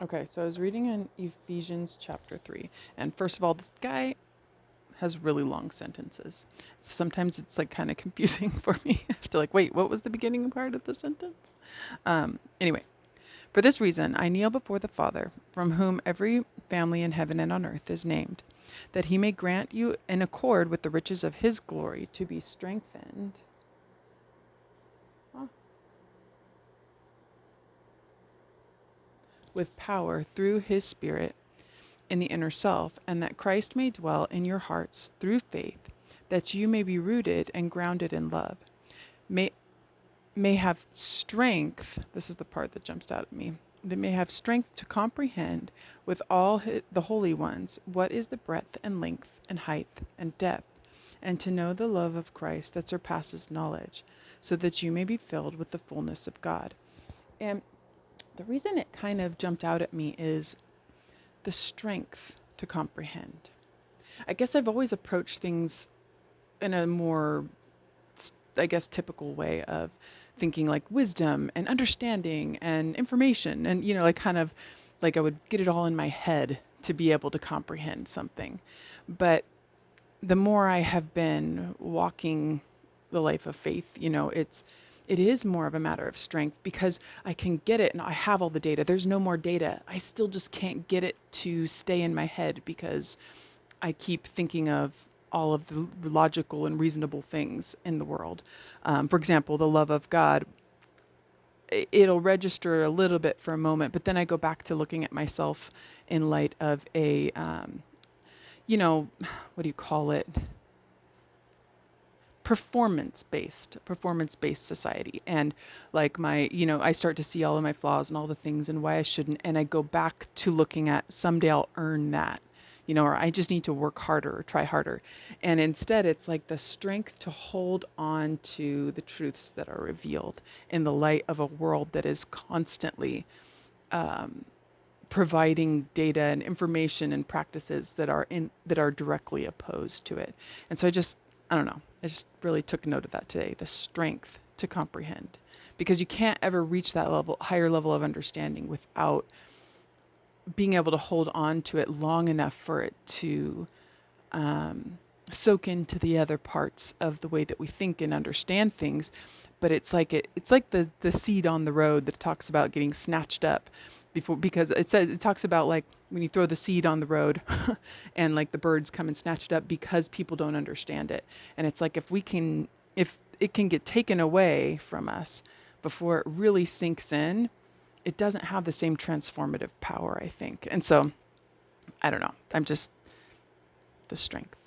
Okay, so I was reading in Ephesians chapter 3. And first of all, this guy has really long sentences. Sometimes it's like kind of confusing for me. I have to like, wait, what was the beginning part of the sentence? Anyway, for this reason, I kneel before the Father, from whom every family in heaven and on earth is named, that he may grant you, in accord with the riches of his glory, to be strengthened. Oh, with power through his Spirit in the inner self, and that Christ may dwell in your hearts through faith, that you may be rooted and grounded in love, may may have strength. This is the part that jumps out at me. That may have strength to comprehend with all the holy ones what is the breadth and length and height and depth, and to know the love of Christ that surpasses knowledge, so that you may be filled with the fullness of God. And the reason it kind of jumped out at me is the strength to comprehend. I guess I've always approached things in a more, I guess, typical way of thinking like wisdom and understanding and information. And, like kind of like I would get it all in my head to be able to comprehend something. But the more I have been walking the life of faith, it is more of a matter of strength because I can get it and I have all the data. There's no more data. I still just can't get it to stay in my head because I keep thinking of all of the logical and reasonable things in the world. For example, the love of God, it'll register a little bit for a moment, but then I go back to looking at myself in light of what do you call it? Performance based society. And like I start to see all of my flaws and all the things and why I shouldn't. And I go back to looking at someday I'll earn that, or I just need to work harder or try harder. And instead, it's like the strength to hold on to the truths that are revealed in the light of a world that is constantly providing data and information and practices that are directly opposed to it. And so I don't know, I just really took note of that today, the strength to comprehend. Because you can't ever reach that higher level of understanding without being able to hold on to it long enough for it to soak into the other parts of the way that we think and understand things. But it's like the seed on the road that talks about getting snatched up before, because it talks about like when you throw the seed on the road and like the birds come and snatch it up because people don't understand it. And it's like if it can get taken away from us before it really sinks in, it doesn't have the same transformative power, I think. And so I don't know. I'm just the strength.